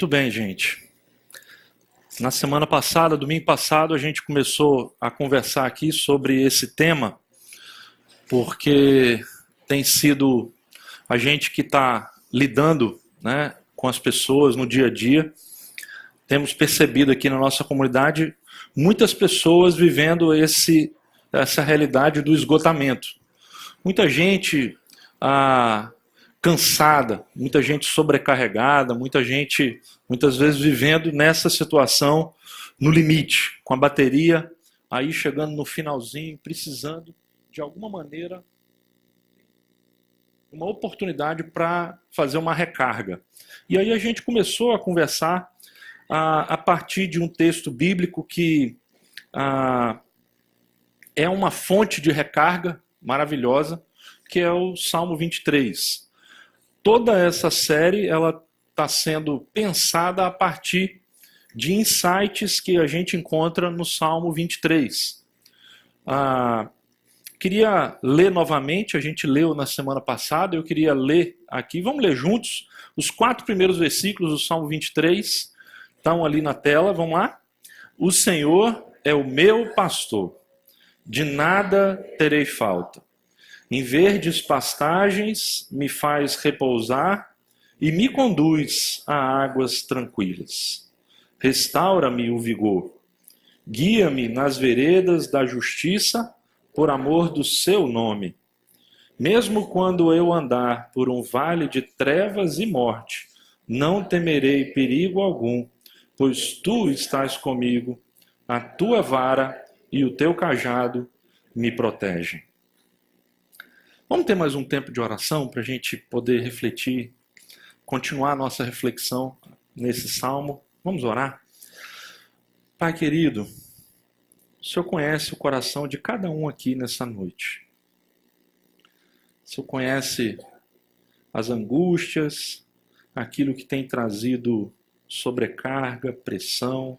Muito bem, gente. Na semana passada, domingo passado, a gente começou a conversar aqui sobre esse tema, porque tem sido a gente que está lidando, né, com as pessoas no dia a dia. Temos percebido aqui na nossa comunidade muitas pessoas vivendo essa realidade do esgotamento. Muita gente cansada, muita gente sobrecarregada, muita gente muitas vezes vivendo nessa situação no limite, com a bateria aí chegando no finalzinho, precisando de alguma maneira uma oportunidade para fazer uma recarga. E aí a gente começou a conversar a partir de um texto bíblico que é uma fonte de recarga maravilhosa, que é o Salmo 23. Toda essa série ela está sendo pensada a partir de insights que a gente encontra no Salmo 23. Queria ler novamente, a gente leu na semana passada, eu queria ler aqui, vamos ler juntos, os 4 primeiros versículos do Salmo 23, estão ali na tela, vamos lá? O Senhor é o meu pastor, de nada terei falta. Em verdes pastagens me faz repousar e me conduz a águas tranquilas. Restaura-me o vigor. Guia-me nas veredas da justiça por amor do seu nome. Mesmo quando eu andar por um vale de trevas e morte, não temerei perigo algum, pois tu estás comigo, a tua vara e o teu cajado me protegem. Vamos ter mais um tempo de oração para a gente poder refletir, continuar a nossa reflexão nesse salmo. Vamos orar? Pai querido, o Senhor conhece o coração de cada um aqui nessa noite. O Senhor conhece as angústias, aquilo que tem trazido sobrecarga, pressão.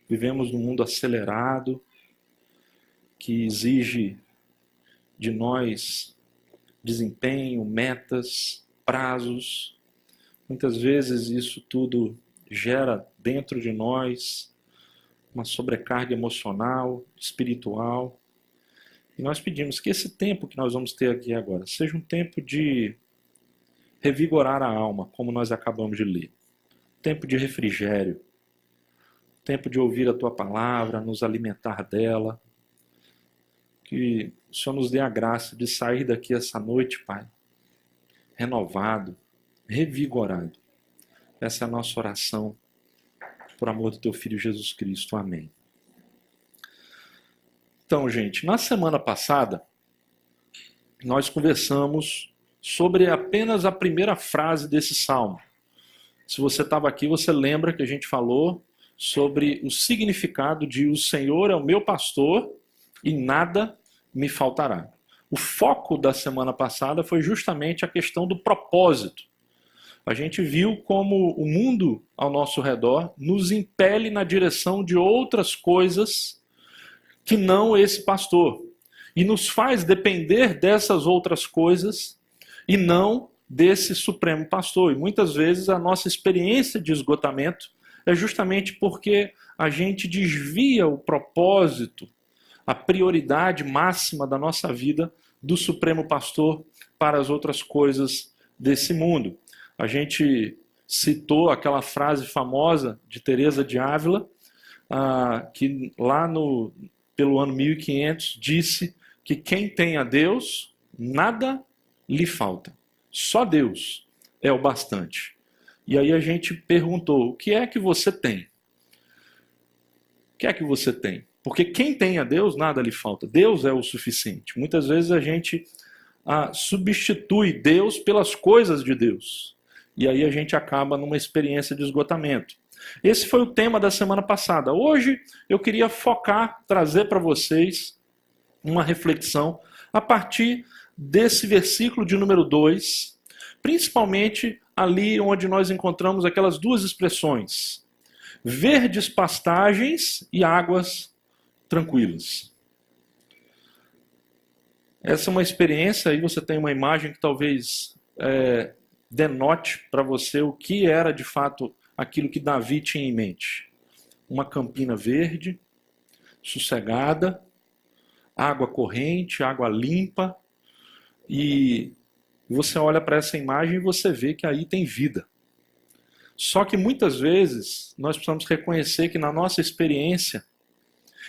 Vivemos num mundo acelerado, que exige de nós desempenho, metas, prazos. Muitas vezes isso tudo gera dentro de nós uma sobrecarga emocional, espiritual. E nós pedimos que esse tempo que nós vamos ter aqui agora seja um tempo de revigorar a alma, como nós acabamos de ler. Tempo de refrigério. Tempo de ouvir a Tua palavra, nos alimentar dela. Que o Senhor nos dê a graça de sair daqui essa noite, Pai, renovado, revigorado. Essa é a nossa oração, por amor do Teu Filho Jesus Cristo. Amém. Então, gente, na semana passada, nós conversamos sobre apenas a primeira frase desse salmo. Se você estava aqui, você lembra que a gente falou sobre o significado de o Senhor é o meu pastor e nada me faltará. O foco da semana passada foi justamente a questão do propósito. A gente viu como o mundo ao nosso redor nos impele na direção de outras coisas que não esse pastor. E nos faz depender dessas outras coisas e não desse supremo pastor. E muitas vezes a nossa experiência de esgotamento é justamente porque a gente desvia o propósito, a prioridade máxima da nossa vida do Supremo Pastor para as outras coisas desse mundo. A gente citou aquela frase famosa de Teresa de Ávila, que lá pelo ano 1500 disse que quem tem a Deus, nada lhe falta. Só Deus é o bastante. E aí a gente perguntou, o que é que você tem? O que é que você tem? Porque quem tem a Deus, nada lhe falta. Deus é o suficiente. Muitas vezes a gente substitui Deus pelas coisas de Deus. E aí a gente acaba numa experiência de esgotamento. Esse foi o tema da semana passada. Hoje eu queria focar, trazer para vocês uma reflexão a partir desse versículo de número 2, principalmente ali onde nós encontramos aquelas duas expressões: verdes pastagens e águas tranquilas. Essa é uma experiência, aí você tem uma imagem que talvez denote para você o que era de fato aquilo que Davi tinha em mente. Uma campina verde, sossegada, água corrente, água limpa, e você olha para essa imagem e você vê que aí tem vida. Só que muitas vezes nós precisamos reconhecer que na nossa experiência,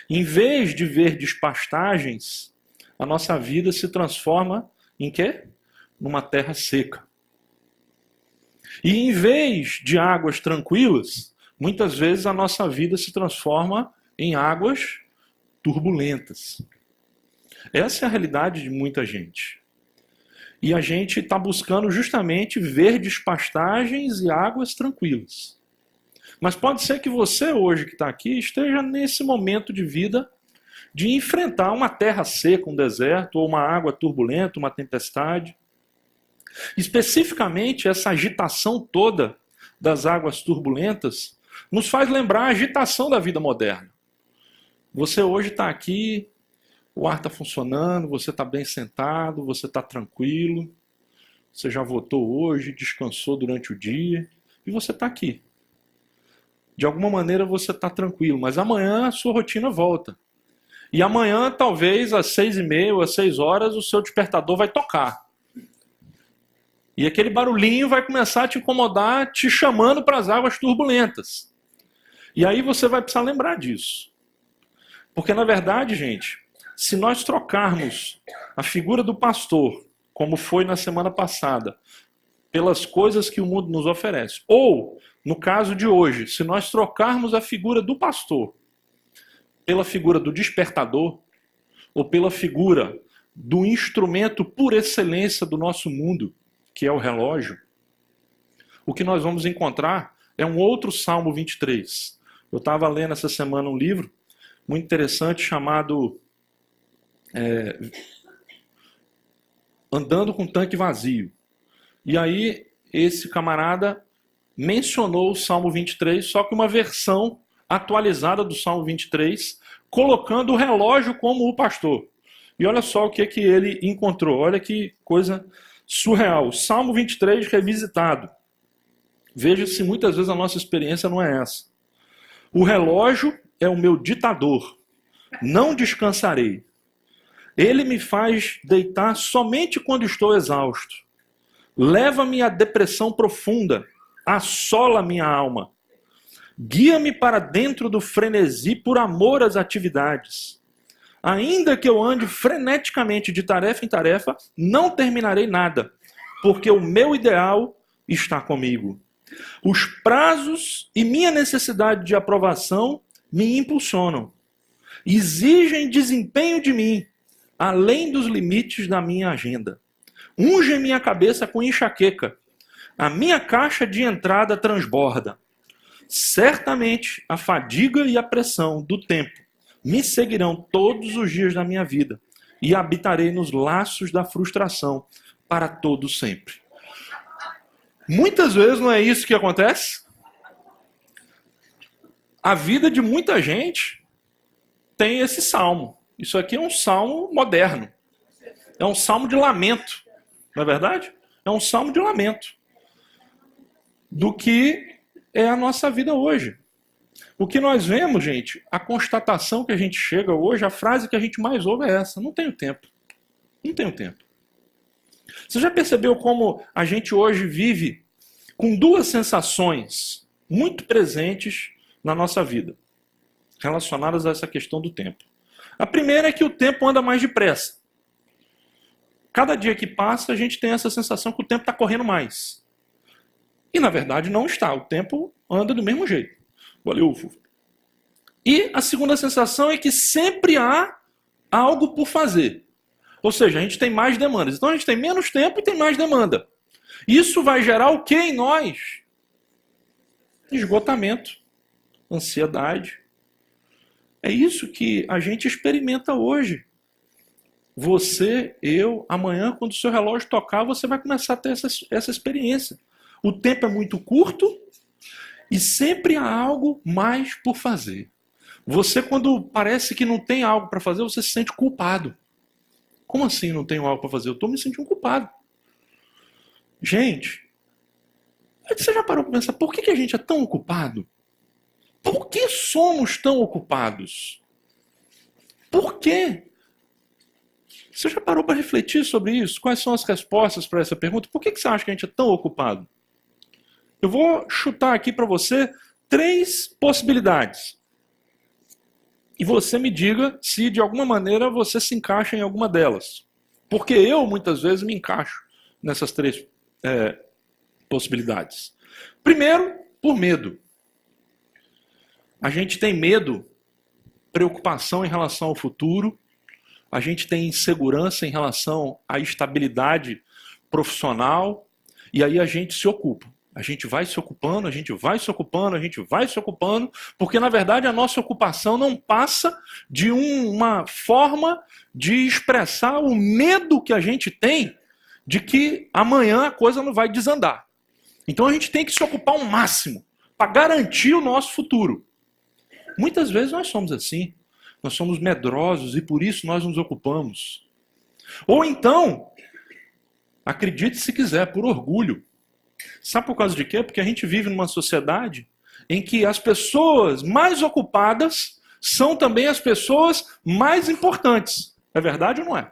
em vez de verdes pastagens, a nossa vida se transforma em quê? Numa terra seca. E em vez de águas tranquilas, muitas vezes a nossa vida se transforma em águas turbulentas. Essa é a realidade de muita gente. E a gente está buscando justamente verdes pastagens e águas tranquilas. Mas pode ser que você hoje que está aqui esteja nesse momento de vida de enfrentar uma terra seca, um deserto, ou uma água turbulenta, uma tempestade. Especificamente, essa agitação toda das águas turbulentas nos faz lembrar a agitação da vida moderna. Você hoje está aqui, o ar está funcionando, você está bem sentado, você está tranquilo, você já votou hoje, descansou durante o dia, e você está aqui. De alguma maneira você está tranquilo, mas amanhã a sua rotina volta. E amanhã, talvez, às 6h30 ou às 6 horas, o seu despertador vai tocar. E aquele barulhinho vai começar a te incomodar, te chamando para as águas turbulentas. E aí você vai precisar lembrar disso. Porque, na verdade, gente, se nós trocarmos a figura do pastor, como foi na semana passada, pelas coisas que o mundo nos oferece, ou, no caso de hoje, se nós trocarmos a figura do pastor pela figura do despertador, ou pela figura do instrumento por excelência do nosso mundo, que é o relógio, o que nós vamos encontrar é um outro Salmo 23. Eu estava lendo essa semana um livro muito interessante chamado Andando com Tanque Vazio. E aí esse camarada mencionou o Salmo 23, só que uma versão atualizada do Salmo 23, colocando o relógio como o pastor. E olha só o que ele encontrou. Olha que coisa surreal. Salmo 23 revisitado. Veja se muitas vezes a nossa experiência não é essa. O relógio é o meu ditador. Não descansarei. Ele me faz deitar somente quando estou exausto. Leva-me à depressão profunda. Assola minha alma. Guia-me para dentro do frenesi por amor às atividades. Ainda que eu ande freneticamente de tarefa em tarefa, não terminarei nada, porque o meu ideal está comigo. Os prazos e minha necessidade de aprovação me impulsionam. Exigem desempenho de mim, além dos limites da minha agenda. Ungem minha cabeça com enxaqueca. A minha caixa de entrada transborda. Certamente a fadiga e a pressão do tempo me seguirão todos os dias da minha vida e habitarei nos laços da frustração para todo sempre. Muitas vezes não é isso que acontece? A vida de muita gente tem esse salmo. Isso aqui é um salmo moderno. É um salmo de lamento. Não é verdade? É um salmo de lamento do que é a nossa vida hoje. O que nós vemos, gente, a constatação que a gente chega hoje, a frase que a gente mais ouve é essa: não tenho tempo. Não tenho tempo. Você já percebeu como a gente hoje vive com duas sensações muito presentes na nossa vida, relacionadas a essa questão do tempo? A primeira é que o tempo anda mais depressa. Cada dia que passa, a gente tem essa sensação que o tempo está correndo mais. E, na verdade, não está. O tempo anda do mesmo jeito. Valeu, Fufu. E a segunda sensação é que sempre há algo por fazer. Ou seja, a gente tem mais demandas. Então, a gente tem menos tempo e tem mais demanda. Isso vai gerar o que em nós? Esgotamento, ansiedade. É isso que a gente experimenta hoje. Você, eu, amanhã, quando o seu relógio tocar, você vai começar a ter essa experiência. O tempo é muito curto e sempre há algo mais por fazer. Você, quando parece que não tem algo para fazer, você se sente culpado. Como assim não tenho algo para fazer? Eu estou me sentindo culpado. Gente, Mas você já parou para pensar, por que a gente é tão ocupado? Por que somos tão ocupados? Por quê? Você já parou para refletir sobre isso? Quais são as respostas para essa pergunta? Por que você acha que a gente é tão ocupado? Eu vou chutar aqui para você 3 possibilidades. E você me diga se de alguma maneira você se encaixa em alguma delas. Porque eu muitas vezes me encaixo nessas 3 possibilidades. Primeiro, por medo. A gente tem medo, preocupação em relação ao futuro, a gente tem insegurança em relação à estabilidade profissional, e aí a gente se ocupa. A gente vai se ocupando, a gente vai se ocupando, a gente vai se ocupando, porque na verdade a nossa ocupação não passa de uma forma de expressar o medo que a gente tem de que amanhã a coisa não vai desandar. Então a gente tem que se ocupar ao máximo para garantir o nosso futuro. Muitas vezes nós somos assim, nós somos medrosos e por isso nós nos ocupamos. Ou então, acredite se quiser, por orgulho. Sabe por causa de quê? Porque a gente vive numa sociedade em que as pessoas mais ocupadas são também as pessoas mais importantes. É verdade ou não é?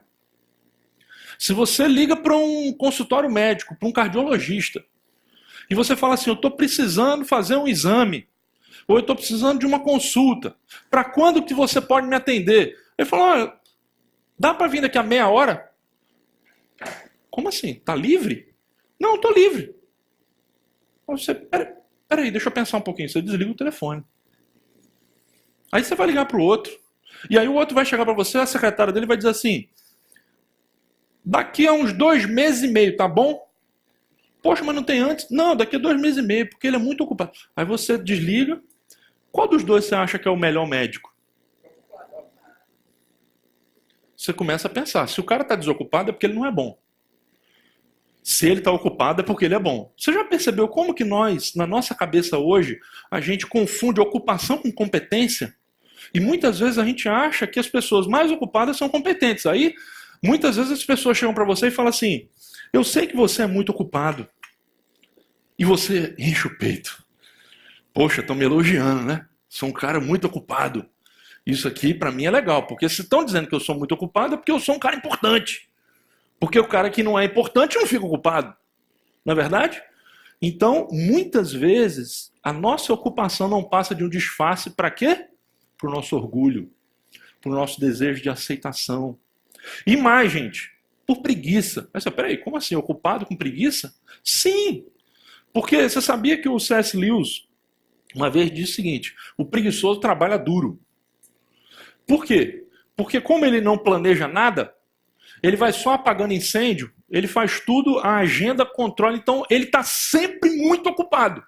Se você liga para um consultório médico, para um cardiologista, e você fala assim, eu estou precisando fazer um exame, ou eu estou precisando de uma consulta, para quando que você pode me atender? Ele falou, olha, dá para vir daqui a meia hora? Como assim? Está livre? Não, estou livre. Você, peraí, deixa eu pensar um pouquinho. Você desliga o telefone. Aí você vai ligar para o outro. E aí o outro vai chegar para você, a secretária dele vai dizer assim, daqui a uns 2 meses e meio, tá bom? Poxa, mas não tem antes? Não, daqui a 2 meses e meio, porque ele é muito ocupado. Aí você desliga. Qual dos dois você acha que é o melhor médico? Você começa a pensar, se o cara está desocupado é porque ele não é bom. Se ele está ocupado é porque ele é bom. Você já percebeu como que nós, na nossa cabeça hoje, a gente confunde ocupação com competência? E muitas vezes a gente acha que as pessoas mais ocupadas são competentes. Aí, muitas vezes as pessoas chegam para você e falam assim, eu sei que você é muito ocupado. E você enche o peito. Poxa, estão me elogiando, né? Sou um cara muito ocupado. Isso aqui para mim é legal, porque se estão dizendo que eu sou muito ocupado é porque eu sou um cara importante. Porque o cara que não é importante não fica ocupado. Não é verdade? Então, muitas vezes, a nossa ocupação não passa de um disfarce para quê? Para o nosso orgulho, para o nosso desejo de aceitação. E mais, gente, por preguiça. Mas, peraí, como assim? Ocupado com preguiça? Sim! Porque você sabia que o C.S. Lewis uma vez disse o seguinte, o preguiçoso trabalha duro. Por quê? Porque como ele não planeja nada, ele vai só apagando incêndio, ele faz tudo, a agenda controla, então ele está sempre muito ocupado.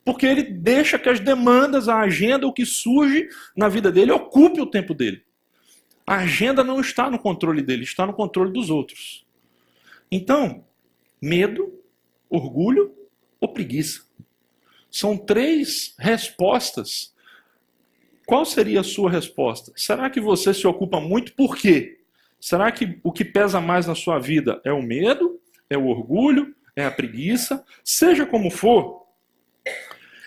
Porque ele deixa que as demandas, a agenda, o que surge na vida dele, ocupe o tempo dele. A agenda não está no controle dele, está no controle dos outros. Então, medo, orgulho ou preguiça. São 3 respostas. Qual seria a sua resposta? Será que você se ocupa muito por quê? Será que o que pesa mais na sua vida é o medo, é o orgulho, é a preguiça? Seja como for,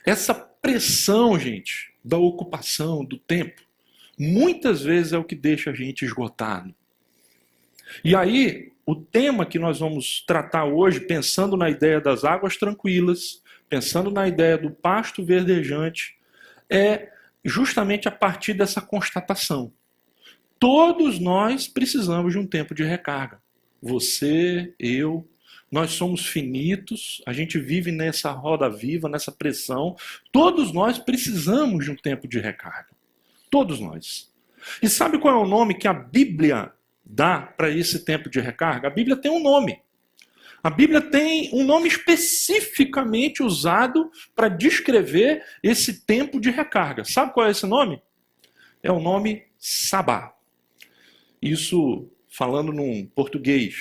essa pressão, gente, da ocupação, do tempo, muitas vezes é o que deixa a gente esgotado. E aí, o tema que nós vamos tratar hoje, pensando na ideia das águas tranquilas, pensando na ideia do pasto verdejante, é justamente a partir dessa constatação. Todos nós precisamos de um tempo de recarga. Você, eu, nós somos finitos, a gente vive nessa roda viva, nessa pressão. Todos nós precisamos de um tempo de recarga. Todos nós. E sabe qual é o nome que a Bíblia dá para esse tempo de recarga? A Bíblia tem um nome. A Bíblia tem um nome especificamente usado para descrever esse tempo de recarga. Sabe qual é esse nome? É o nome Sabá. Isso falando num português.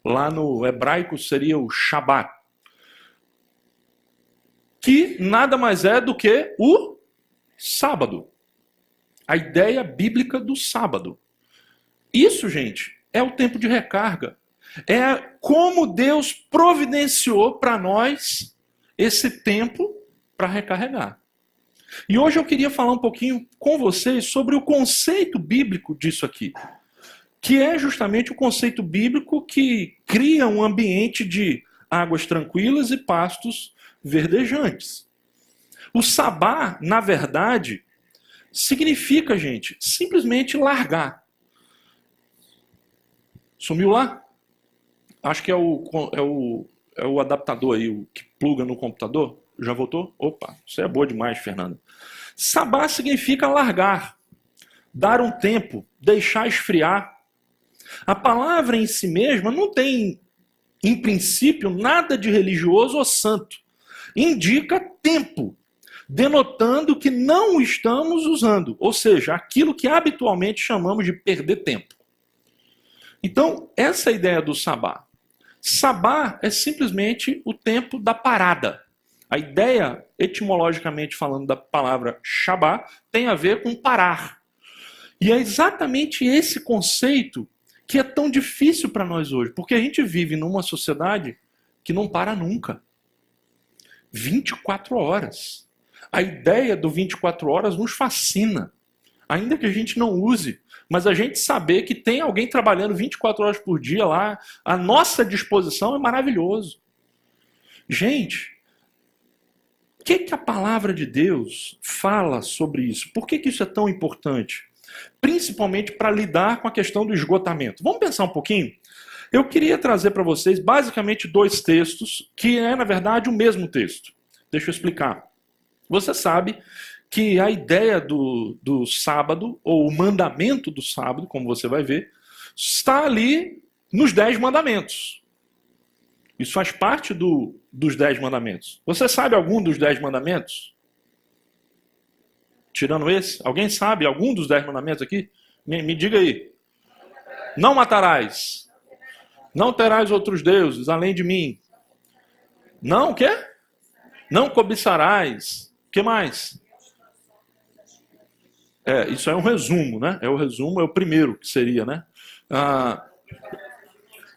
Lá no hebraico seria o Shabat. Que nada mais é do que o sábado. A ideia bíblica do sábado. Isso, gente, é o tempo de recarga. É como Deus providenciou para nós esse tempo para recarregar. E hoje eu queria falar um pouquinho com vocês sobre o conceito bíblico disso aqui, que é justamente o conceito bíblico que cria um ambiente de águas tranquilas e pastos verdejantes. O sabá, na verdade, significa, gente, simplesmente largar. Sumiu lá? Acho que é o adaptador aí, o que pluga no computador. Já voltou? Opa, isso é boa demais, Fernanda. Sabá significa largar, dar um tempo, deixar esfriar. A palavra em si mesma não tem, em princípio, nada de religioso ou santo. Indica tempo, denotando que não estamos usando, ou seja, aquilo que habitualmente chamamos de perder tempo. Então, essa é a ideia do sabá. Sabá é simplesmente o tempo da parada. A ideia, etimologicamente falando, da palavra shabá tem a ver com parar. E é exatamente esse conceito que é tão difícil para nós hoje, porque a gente vive numa sociedade que não para nunca. 24 horas. A ideia do 24 horas nos fascina, ainda que a gente não use, mas a gente saber que tem alguém trabalhando 24 horas por dia lá, à nossa disposição, é maravilhoso. Gente, o que a palavra de Deus fala sobre isso? Por que isso é tão importante? Principalmente para lidar com a questão do esgotamento. Vamos pensar um pouquinho? Eu queria trazer para vocês basicamente 2 textos, que é, na verdade, o mesmo texto. Deixa eu explicar. Você sabe que a ideia do sábado, ou o mandamento do sábado, como você vai ver, está ali nos 10 mandamentos. Isso faz parte dos 10 mandamentos. Você sabe algum dos 10 mandamentos? Tirando esse? Alguém sabe algum dos 10 mandamentos aqui? Me diga aí. Não matarás. Não terás outros deuses além de mim. Não o quê? Não cobiçarás. O que mais? Isso é um resumo, né? É o resumo, é o primeiro que seria, né?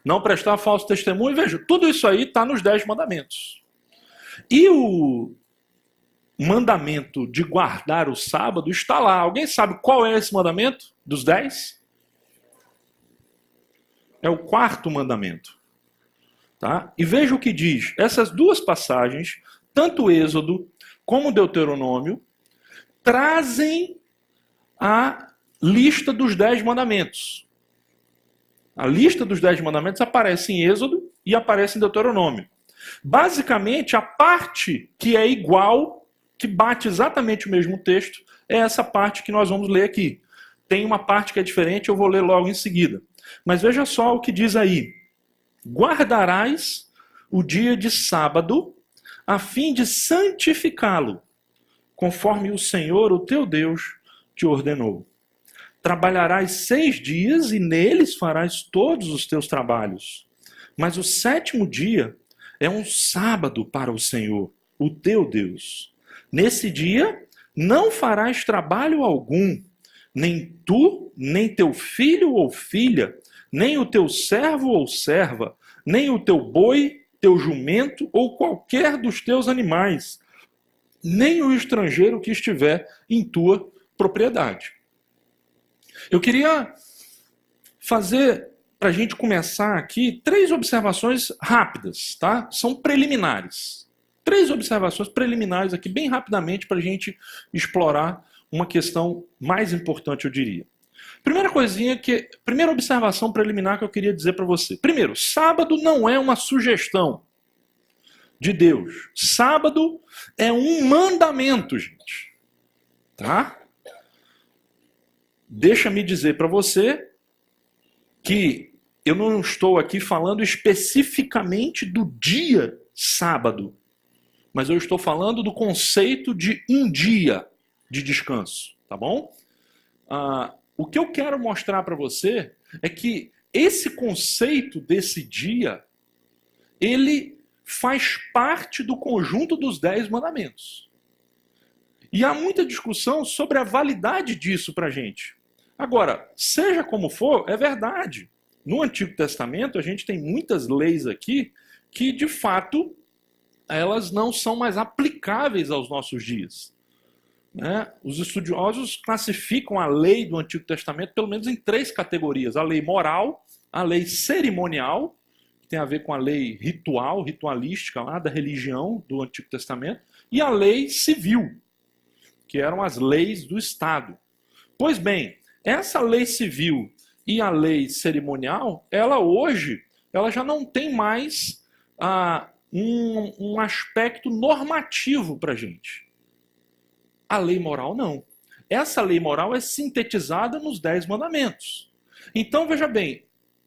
Não prestar falso testemunho. Veja, tudo isso aí está nos 10 mandamentos. E o mandamento de guardar o sábado está lá. Alguém sabe qual é esse mandamento dos 10? É o 4º mandamento. Tá? E veja o que diz. Essas 2 passagens, tanto o Êxodo como o Deuteronômio, trazem a lista dos 10 mandamentos. A lista dos 10 mandamentos aparece em Êxodo e aparece em Deuteronômio. Basicamente, a parte que é igual, que bate exatamente o mesmo texto, é essa parte que nós vamos ler aqui. Tem uma parte que é diferente, eu vou ler logo em seguida. Mas veja só o que diz aí. Guardarás o dia de sábado, a fim de santificá-lo, conforme o Senhor, o teu Deus, te ordenou. Trabalharás 6 dias e neles farás todos os teus trabalhos. Mas o 7º dia é um sábado para o Senhor, o teu Deus. Nesse dia não farás trabalho algum, nem tu, nem teu filho ou filha, nem o teu servo ou serva, nem o teu boi, teu jumento ou qualquer dos teus animais, nem o estrangeiro que estiver em tua propriedade. Eu queria fazer, para a gente começar aqui, 3 observações rápidas, tá? São preliminares. 3 observações preliminares aqui, bem rapidamente, para a gente explorar uma questão mais importante, eu diria. Primeira observação preliminar que eu queria dizer para você. Primeiro, sábado não é uma sugestão de Deus. Sábado é um mandamento, gente. Tá? Deixa-me dizer para você que eu não estou aqui falando especificamente do dia sábado, mas eu estou falando do conceito de um dia de descanso, tá bom? O que eu quero mostrar para você é que esse conceito desse dia, ele faz parte do conjunto dos 10 mandamentos. E há muita discussão sobre a validade disso para a gente. Agora, seja como for, é verdade. No Antigo Testamento, a gente tem muitas leis aqui que, de fato, elas não são mais aplicáveis aos nossos dias. Né? Os estudiosos classificam a lei do Antigo Testamento pelo menos em 3 categorias: a lei moral, a lei cerimonial, que tem a ver com a lei ritual, ritualística lá da religião do Antigo Testamento, e a lei civil, que eram as leis do Estado. Pois bem, essa lei civil e a lei cerimonial, ela hoje, ela já não tem mais um aspecto normativo para a gente. A lei moral não. Essa lei moral é sintetizada nos 10 mandamentos. Então, veja bem,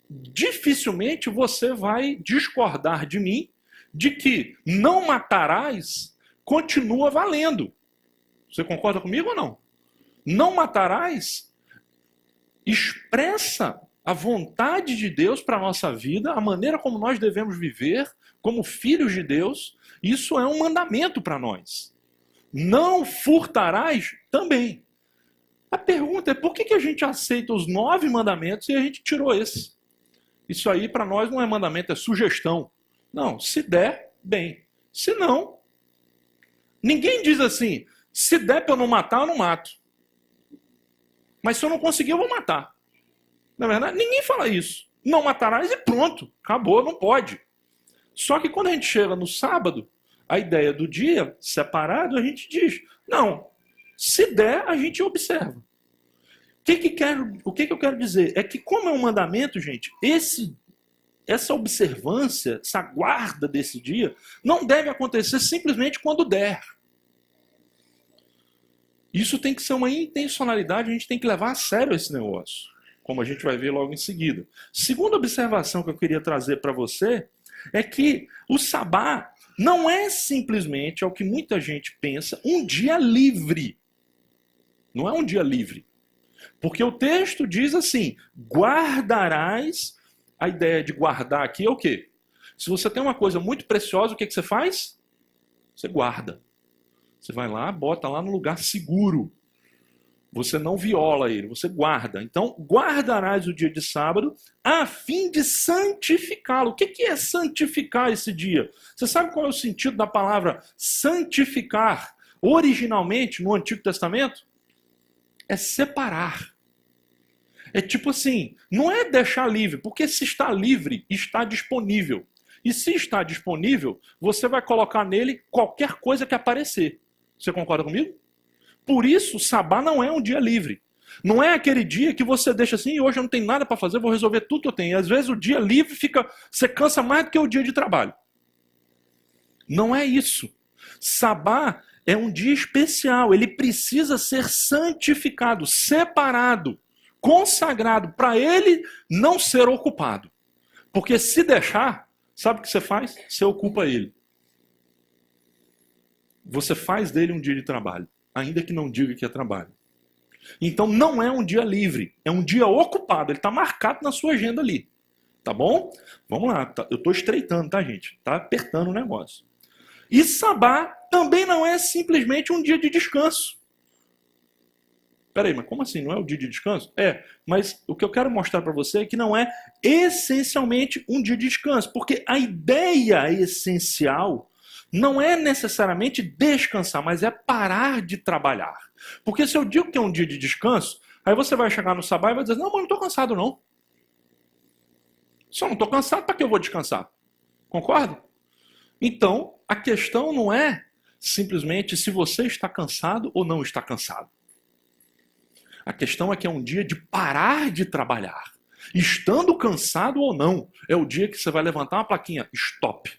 dificilmente você vai discordar de mim de que não matarás continua valendo. Você concorda comigo ou não? Não matarás expressa a vontade de Deus para a nossa vida, a maneira como nós devemos viver como filhos de Deus. Isso é um mandamento para nós. Não furtarás também. A pergunta é por que a gente aceita os 9 mandamentos e a gente tirou esse? Isso aí para nós não é mandamento, é sugestão. Não, se der, bem. Se não, ninguém diz assim, se der para eu não matar, eu não mato. Mas se eu não conseguir, eu vou matar. Na verdade, ninguém fala isso. Não matarás e pronto, acabou, não pode. Só que quando a gente chega no sábado, a ideia do dia separado, a gente diz, não, se der, a gente observa. O que eu quero dizer? É que como é um mandamento, gente, essa observância, essa guarda desse dia, não deve acontecer simplesmente quando der. Isso tem que ser uma intencionalidade, a gente tem que levar a sério esse negócio, como a gente vai ver logo em seguida. Segunda observação que eu queria trazer para você é que o sabá não é simplesmente, é o que muita gente pensa, um dia livre. Não é um dia livre. Porque o texto diz assim, guardarás, a ideia de guardar aqui é o quê? Se você tem uma coisa muito preciosa, o que você faz? Você guarda. Você vai lá, bota lá no lugar seguro. Você não viola ele, você guarda. Então, guardarás o dia de sábado a fim de santificá-lo. O que é santificar esse dia? Você sabe qual é o sentido da palavra santificar? Originalmente, no Antigo Testamento? É separar. É tipo assim, não é deixar livre, porque se está livre, está disponível. E se está disponível, você vai colocar nele qualquer coisa que aparecer. Você concorda comigo? Por isso, o sabá não é um dia livre. Não é aquele dia que você deixa assim, hoje eu não tenho nada para fazer, vou resolver tudo que eu tenho. E às vezes o dia livre você cansa mais do que o dia de trabalho. Não é isso. Sabá é um dia especial, ele precisa ser santificado, separado, consagrado, para ele não ser ocupado. Porque se deixar, sabe o que você faz? Você ocupa ele. Você faz dele um dia de trabalho, ainda que não diga que é trabalho. Então não é um dia livre, é um dia ocupado, ele está marcado na sua agenda ali. Tá bom? Vamos lá, eu estou estreitando, tá, gente? Está apertando o negócio. E sabá também não é simplesmente um dia de descanso. Peraí, mas como assim? Não é o dia de descanso? É, mas o que eu quero mostrar para você é que não é essencialmente um dia de descanso, porque a ideia essencial não é necessariamente descansar, mas é parar de trabalhar. Porque se eu digo que é um dia de descanso, aí você vai chegar no sabá e vai dizer, não, mas não estou cansado não. Se eu não estou cansado, para que eu vou descansar? Concorda? Então, a questão não é simplesmente se você está cansado ou não está cansado. A questão é que é um dia de parar de trabalhar. Estando cansado ou não, é o dia que você vai levantar uma plaquinha, stop.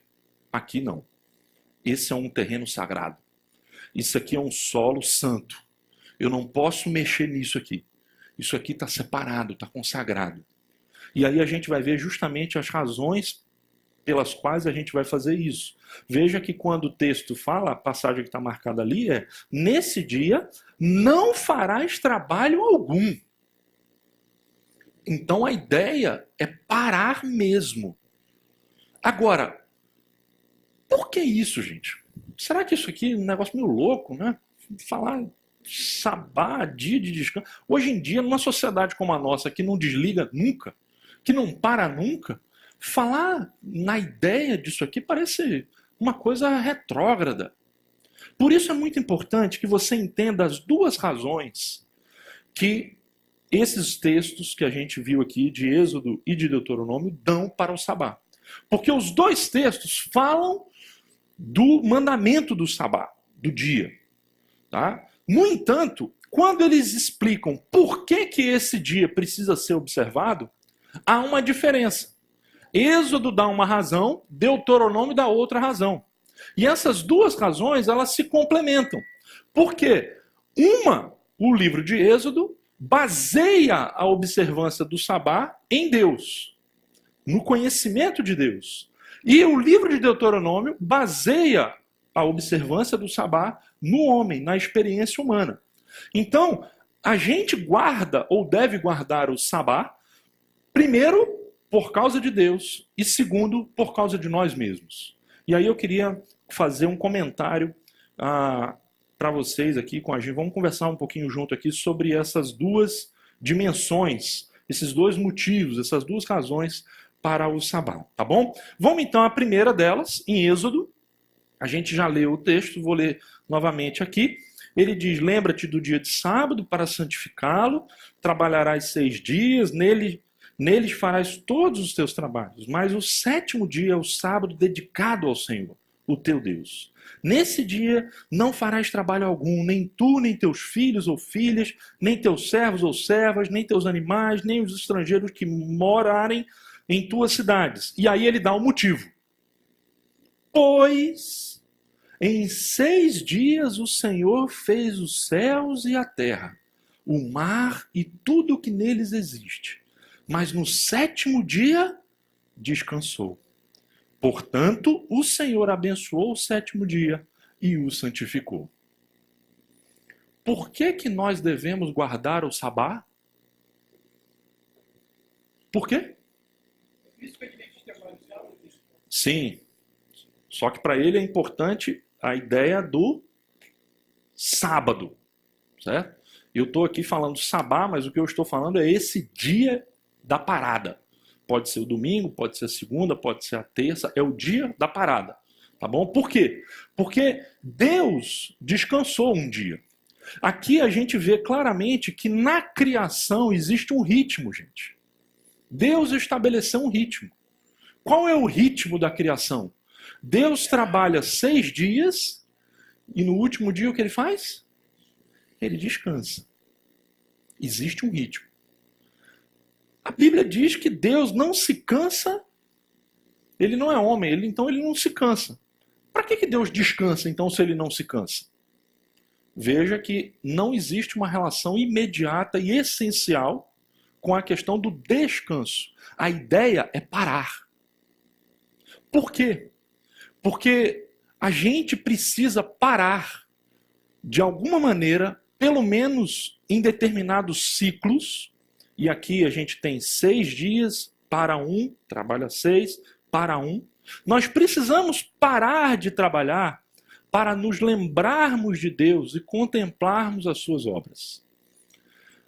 Aqui não. Esse é um terreno sagrado. Isso aqui é um solo santo. Eu não posso mexer nisso aqui. Isso aqui está separado, está consagrado. E aí a gente vai ver justamente as razões pelas quais a gente vai fazer isso. Veja que quando o texto fala, a passagem que está marcada ali é, nesse dia não farás trabalho algum. Então a ideia é parar mesmo. Agora, por que isso, gente? Será que isso aqui é um negócio meio louco, né? Falar sabá, dia de descanso. Hoje em dia, numa sociedade como a nossa, que não desliga nunca, que não para nunca, falar na ideia disso aqui parece uma coisa retrógrada. Por isso é muito importante que você entenda as duas razões que esses textos que a gente viu aqui, de Êxodo e de Deuteronômio, dão para o sabá. Porque os dois textos falam do mandamento do sabá, do dia. Tá? No entanto, quando eles explicam por que esse dia precisa ser observado, há uma diferença. Êxodo dá uma razão, Deuteronômio dá outra razão. E essas duas razões, elas se complementam. Por quê? O livro de Êxodo, baseia a observância do sabá em Deus, no conhecimento de Deus. E o livro de Deuteronômio baseia a observância do sabá no homem, na experiência humana. Então, a gente guarda ou deve guardar o sabá, primeiro, por causa de Deus, e segundo, por causa de nós mesmos. E aí eu queria fazer um comentário para vocês aqui com a gente. Vamos conversar um pouquinho junto aqui sobre essas duas dimensões, esses dois motivos, essas duas razões para o sabá, tá bom? Vamos então à primeira delas, em Êxodo. A gente já leu o texto, vou ler novamente aqui. Ele diz: lembra-te do dia de sábado para santificá-lo, trabalharás 6 dias, neles farás todos os teus trabalhos, mas o 7º dia é o sábado dedicado ao Senhor, o teu Deus. Nesse dia não farás trabalho algum, nem tu, nem teus filhos ou filhas, nem teus servos ou servas, nem teus animais, nem os estrangeiros que morarem em tuas cidades. E aí ele dá um motivo. Pois em 6 dias o Senhor fez os céus e a terra, o mar e tudo o que neles existe. Mas no 7º dia descansou. Portanto, o Senhor abençoou o 7º dia e o santificou. Por que nós devemos guardar o sabá? Por quê? Sim. Só que para ele é importante a ideia do sábado, certo? Eu estou aqui falando sabá, mas o que eu estou falando é esse dia da parada. Pode ser o domingo, pode ser a segunda, pode ser a terça, é o dia da parada, tá bom? Por quê? Porque Deus descansou um dia. Aqui a gente vê claramente que na criação existe um ritmo, gente. Deus estabeleceu um ritmo. Qual é o ritmo da criação? Deus trabalha 6 dias e no último dia o que ele faz? Ele descansa. Existe um ritmo. A Bíblia diz que Deus não se cansa, ele não é homem, então ele não se cansa. Para que Deus descansa, então, se ele não se cansa? Veja que não existe uma relação imediata e essencial com a questão do descanso. A ideia é parar. Por quê? Porque a gente precisa parar, de alguma maneira, pelo menos em determinados ciclos. E aqui a gente tem 6 dias para um, trabalha 6 para um. Nós precisamos parar de trabalhar para nos lembrarmos de Deus e contemplarmos as suas obras.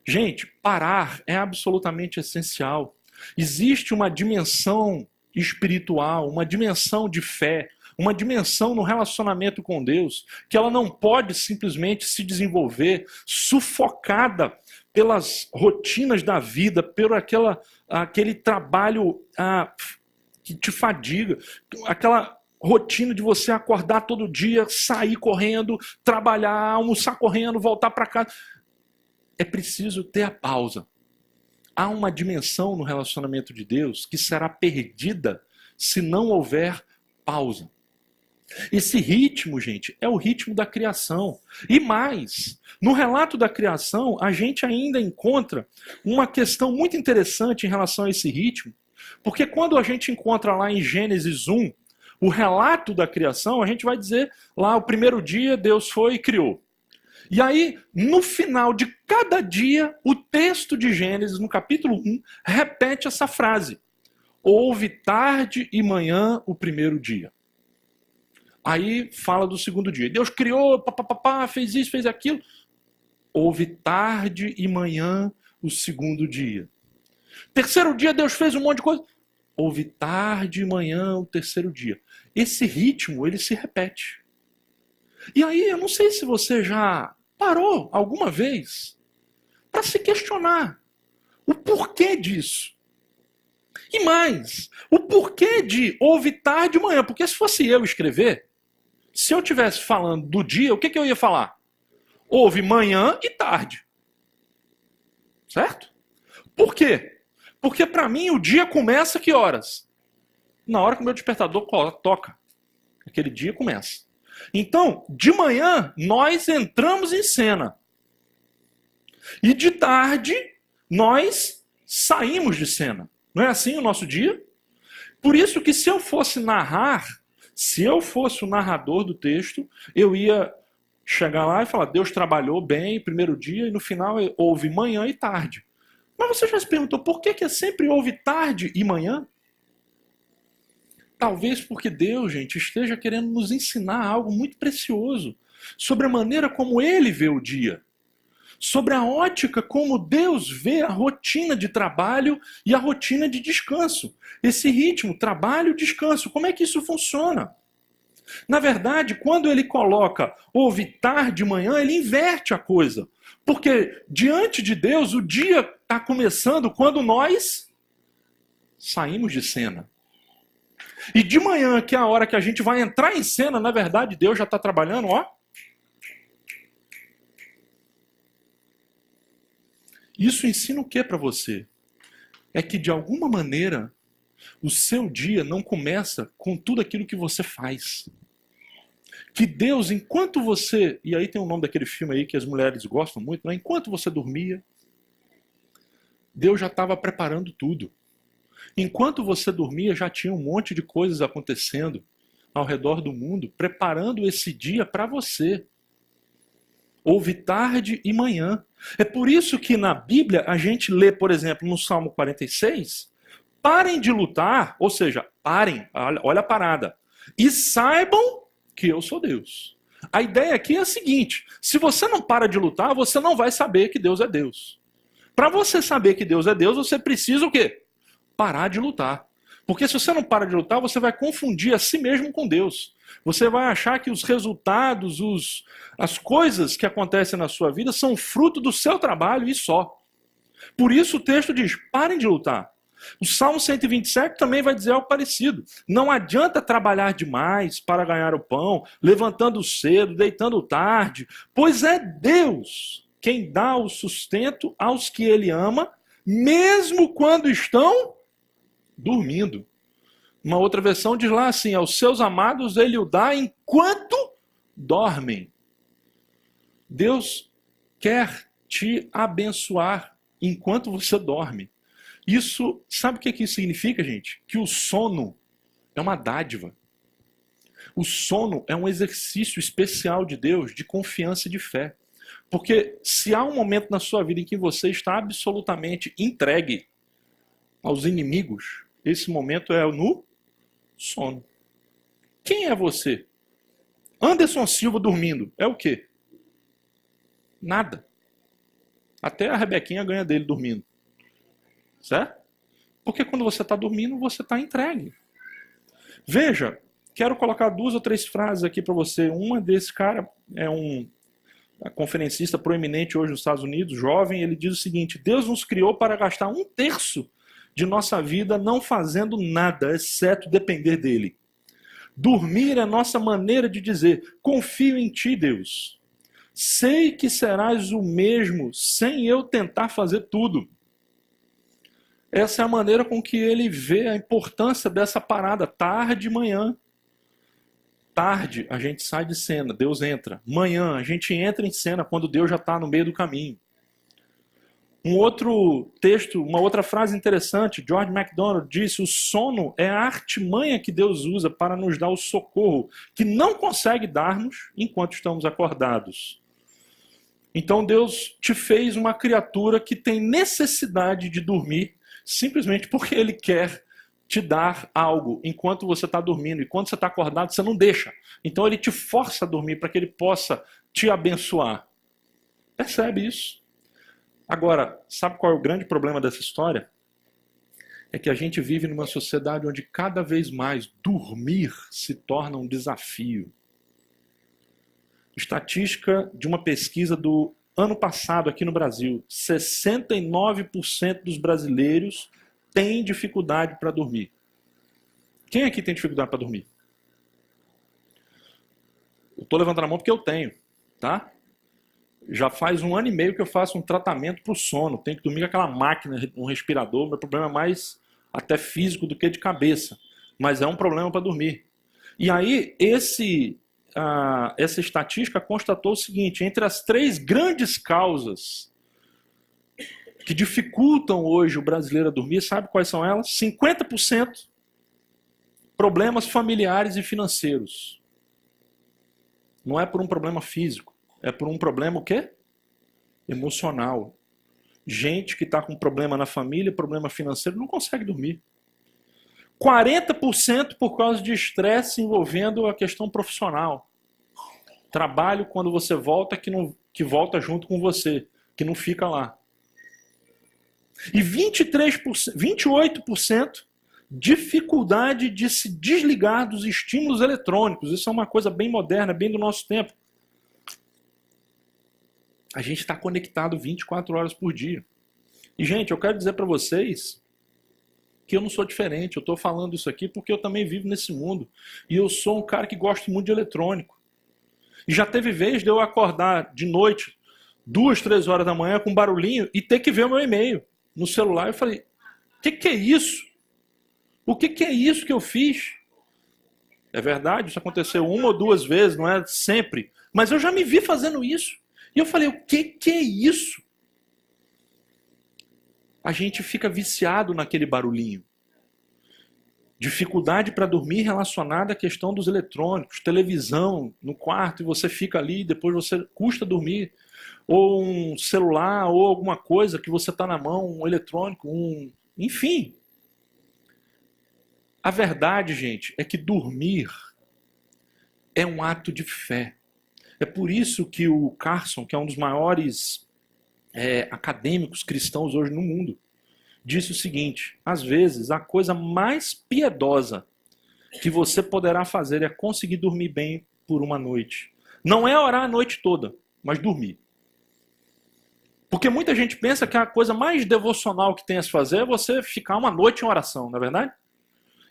Gente, parar é absolutamente essencial. Existe uma dimensão espiritual, uma dimensão de fé, uma dimensão no relacionamento com Deus, que ela não pode simplesmente se desenvolver sufocada pelas rotinas da vida, pelo aquele trabalho que te fadiga, aquela rotina de você acordar todo dia, sair correndo, trabalhar, almoçar correndo, voltar para casa. É preciso ter a pausa. Há uma dimensão no relacionamento de Deus que será perdida se não houver pausa. Esse ritmo, gente, é o ritmo da criação. E mais, no relato da criação, a gente ainda encontra uma questão muito interessante em relação a esse ritmo, porque quando a gente encontra lá em Gênesis 1, o relato da criação, a gente vai dizer lá, o primeiro dia Deus foi e criou. E aí, no final de cada dia, o texto de Gênesis, no capítulo 1, repete essa frase. Houve tarde e manhã o primeiro dia. Aí fala do segundo dia. Deus criou, fez isso, fez aquilo. Houve tarde e manhã o segundo dia. Terceiro dia Deus fez um monte de coisa. Houve tarde e manhã o terceiro dia. esse ritmo, ele se repete. E aí, eu não sei se você já parou alguma vez para se questionar o porquê disso. E mais, o porquê de houve tarde e manhã. Porque se fosse eu escrever, se eu estivesse falando do dia, o que eu ia falar? Houve manhã e tarde. Certo? Por quê? Porque para mim o dia começa que horas? Na hora que o meu despertador toca. Aquele dia começa. Então, de manhã, nós entramos em cena. E de tarde, nós saímos de cena. Não é assim o nosso dia? Por isso que se eu fosse narrar, se eu fosse o narrador do texto, eu ia chegar lá e falar, Deus trabalhou bem primeiro dia e no final houve manhã e tarde. Mas você já se perguntou por que sempre houve tarde e manhã? Talvez porque Deus, gente, esteja querendo nos ensinar algo muito precioso sobre a maneira como Ele vê o dia. Sobre a ótica como Deus vê a rotina de trabalho e a rotina de descanso. Esse ritmo, trabalho, descanso, como é que isso funciona? Na verdade, quando ele coloca houve tarde e manhã, ele inverte a coisa. Porque diante de Deus, o dia está começando quando nós saímos de cena. E de manhã, que é a hora que a gente vai entrar em cena, na verdade, Deus já está trabalhando, ó. Isso ensina o que para você? É que, de alguma maneira, o seu dia não começa com tudo aquilo que você faz. Que Deus, enquanto você... E aí tem o nome daquele filme aí que as mulheres gostam muito, né? Enquanto você dormia, Deus já estava preparando tudo. Enquanto você dormia, já tinha um monte de coisas acontecendo ao redor do mundo, preparando esse dia para você. Houve tarde e manhã. É por isso que na Bíblia a gente lê, por exemplo, no Salmo 46, parem de lutar, ou seja, parem, olha a parada, e saibam que eu sou Deus. A ideia aqui é a seguinte, se você não para de lutar, você não vai saber que Deus é Deus. Para você saber que Deus é Deus, você precisa o quê? Parar de lutar. Porque se você não para de lutar, você vai confundir a si mesmo com Deus. Você vai achar que os resultados, as coisas que acontecem na sua vida são fruto do seu trabalho e só. Por isso o texto diz, parem de lutar. O Salmo 127 também vai dizer algo parecido. Não adianta trabalhar demais para ganhar o pão, levantando cedo, deitando tarde, pois é Deus quem dá o sustento aos que Ele ama, mesmo quando estão dormindo. Uma outra versão diz lá assim, aos seus amados Ele o dá enquanto dormem. Deus quer te abençoar enquanto você dorme. Isso, sabe o que isso significa, gente? Que o sono é uma dádiva. O sono é um exercício especial de Deus, de confiança e de fé. Porque se há um momento na sua vida em que você está absolutamente entregue aos inimigos, esse momento é no sono. Quem é você? Anderson Silva dormindo, é o quê? Nada. Até a Rebequinha ganha dele dormindo. Certo? Porque quando você está dormindo, você está entregue. Veja, quero colocar 2 ou 3 frases aqui para você. Uma desse cara é um conferencista proeminente hoje nos Estados Unidos, jovem, ele diz o seguinte, Deus nos criou para gastar 1/3 de nossa vida não fazendo nada, exceto depender dele. Dormir é nossa maneira de dizer, confio em ti, Deus. Sei que serás o mesmo sem eu tentar fazer tudo. Essa é a maneira com que ele vê a importância dessa parada, tarde e manhã. Tarde, a gente sai de cena, Deus entra. Manhã, a gente entra em cena quando Deus já está no meio do caminho. Um outro texto, uma outra frase interessante, George MacDonald disse, o sono é a artimanha que Deus usa para nos dar o socorro que não consegue dar-nos enquanto estamos acordados. Então Deus te fez uma criatura que tem necessidade de dormir, simplesmente porque Ele quer te dar algo enquanto você está dormindo. E quando você está acordado, você não deixa. Então Ele te força a dormir para que Ele possa te abençoar. Percebe isso? Agora, sabe qual é o grande problema dessa história? é que a gente vive numa sociedade onde cada vez mais dormir se torna um desafio. Estatística de uma pesquisa do ano passado aqui no Brasil, 69% dos brasileiros têm dificuldade para dormir. Quem aqui tem dificuldade para dormir? Eu estou levantando a mão porque eu tenho, tá? Já faz 1 ano e meio que eu faço um tratamento para o sono. Tenho que dormir com aquela máquina, um respirador. Meu problema é mais até físico do que de cabeça. Mas é um problema para dormir. E aí, essa estatística constatou o seguinte: entre as 3 grandes causas que dificultam hoje o brasileiro a dormir, sabe quais são elas? 50% problemas familiares e financeiros. Não é por um problema físico, é por um problema o quê? Emocional. Gente que está com problema na família, problema financeiro, não consegue dormir. 40% por causa de estresse envolvendo a questão profissional. Trabalho quando você volta, que volta junto com você, que não fica lá. E 28% dificuldade de se desligar dos estímulos eletrônicos. Isso é uma coisa bem moderna, bem do nosso tempo. A gente está conectado 24 horas por dia. E, gente, eu quero dizer para vocês que eu não sou diferente. Eu estou falando isso aqui porque eu também vivo nesse mundo. E eu sou um cara que gosta muito de eletrônico. E já teve vez de eu acordar de noite, 2, 3 horas da manhã, com um barulhinho, e ter que ver o meu e-mail no celular. Eu falei, o que é isso? O que é isso que eu fiz? É verdade, isso aconteceu 1 ou 2 vezes, não é sempre. Mas eu já me vi fazendo isso. E eu falei, o que é isso? A gente fica viciado naquele barulhinho. Dificuldade para dormir relacionada à questão dos eletrônicos, televisão no quarto, e você fica ali e depois você custa dormir. Ou um celular, ou alguma coisa que você está na mão, um eletrônico, enfim. A verdade, gente, é que dormir é um ato de fé. É por isso que o Carson, que é um dos maiores acadêmicos cristãos hoje no mundo, disse o seguinte: às vezes a coisa mais piedosa que você poderá fazer é conseguir dormir bem por uma noite. Não é orar a noite toda, mas dormir. Porque muita gente pensa que a coisa mais devocional que tem a se fazer é você ficar uma noite em oração, não é verdade?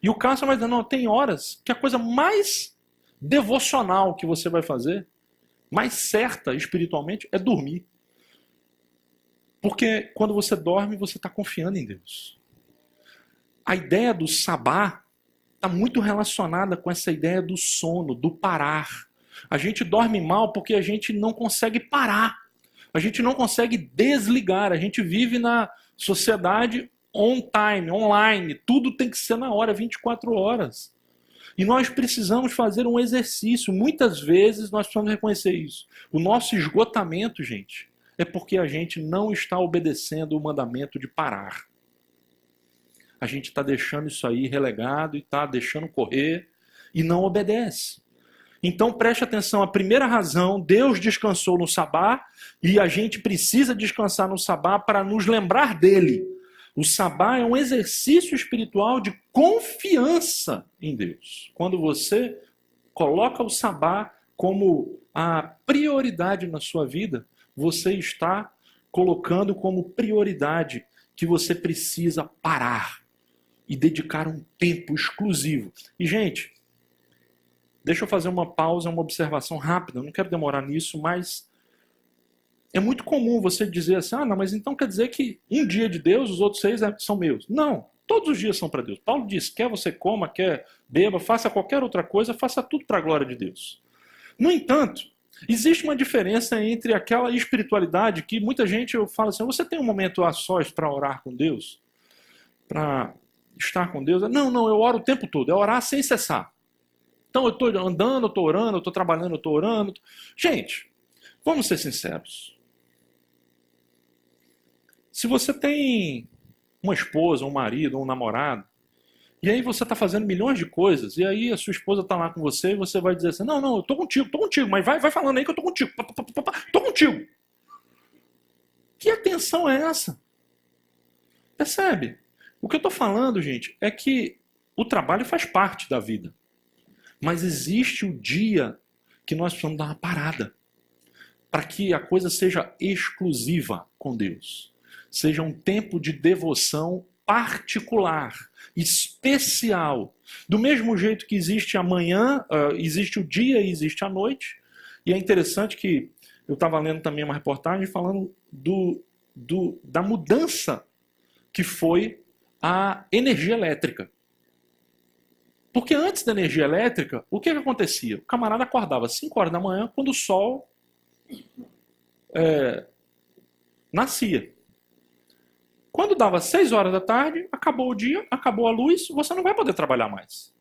E o Carson vai dizer, não, tem horas que a coisa mais devocional que você vai fazer, mais certa espiritualmente, é dormir. Porque quando você dorme, você está confiando em Deus. A ideia do sabá está muito relacionada com essa ideia do sono, do parar. A gente dorme mal porque a gente não consegue parar. A gente não consegue desligar. A gente vive na sociedade on time, online. Tudo tem que ser na hora, 24 horas. E nós precisamos fazer um exercício. Muitas vezes nós precisamos reconhecer isso. O nosso esgotamento, gente, é porque a gente não está obedecendo o mandamento de parar. A gente está deixando isso aí relegado e está deixando correr e não obedece. Então preste atenção, a primeira razão, Deus descansou no sabá e a gente precisa descansar no sabá para nos lembrar dele. O sabá é um exercício espiritual de confiança em Deus. Quando você coloca o sabá como a prioridade na sua vida, você está colocando como prioridade que você precisa parar e dedicar um tempo exclusivo. E, gente, deixa eu fazer uma pausa, uma observação rápida, eu não quero demorar nisso, mas é muito comum você dizer assim, não, mas então quer dizer que um dia de Deus, os outros 6 são meus. Não, todos os dias são para Deus. Paulo diz, quer você coma, quer beba, faça qualquer outra coisa, faça tudo para a glória de Deus. No entanto, existe uma diferença entre aquela espiritualidade que muita gente fala assim, você tem um momento a sós para orar com Deus? Para estar com Deus? Não, eu oro o tempo todo, é orar sem cessar. Então eu estou andando, eu estou orando, eu estou trabalhando, eu estou orando. Gente, vamos ser sinceros. Se você tem uma esposa, um marido, um namorado, e aí você está fazendo milhões de coisas, e aí a sua esposa está lá com você, e você vai dizer assim, não, eu estou contigo, mas vai falando aí que eu estou contigo, estou contigo. Que atenção é essa? Percebe? O que eu estou falando, gente, é que o trabalho faz parte da vida. Mas existe o dia que nós precisamos dar uma parada para que a coisa seja exclusiva com Deus. Seja um tempo de devoção particular, especial. Do mesmo jeito que existe a manhã, existe o dia e existe a noite. E é interessante que eu estava lendo também uma reportagem falando da mudança que foi a energia elétrica. Porque antes da energia elétrica, o que acontecia? O camarada acordava às 5 horas da manhã, quando o sol nascia. Quando dava 6 horas da tarde, acabou o dia, acabou a luz, você não vai poder trabalhar mais.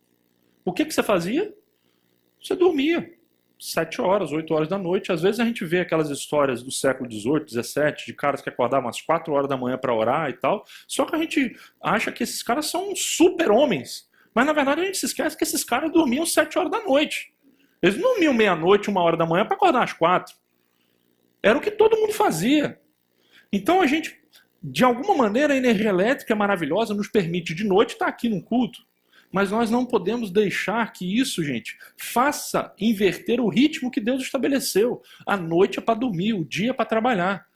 O que você fazia? Você dormia. 7 horas, 8 horas da noite. Às vezes a gente vê aquelas histórias do século XVIII, XVII, de caras que acordavam às 4 horas da manhã para orar e tal. Só que a gente acha que esses caras são super-homens. Mas na verdade a gente se esquece que esses caras dormiam 7 horas da noite. Eles não dormiam meia-noite, 1 hora da manhã para acordar às 4. Era o que todo mundo fazia. Então a gente, de alguma maneira, a energia elétrica é maravilhosa, nos permite de noite estar aqui num culto. Mas nós não podemos deixar que isso, gente, faça inverter o ritmo que Deus estabeleceu. A noite é para dormir, o dia é para trabalhar.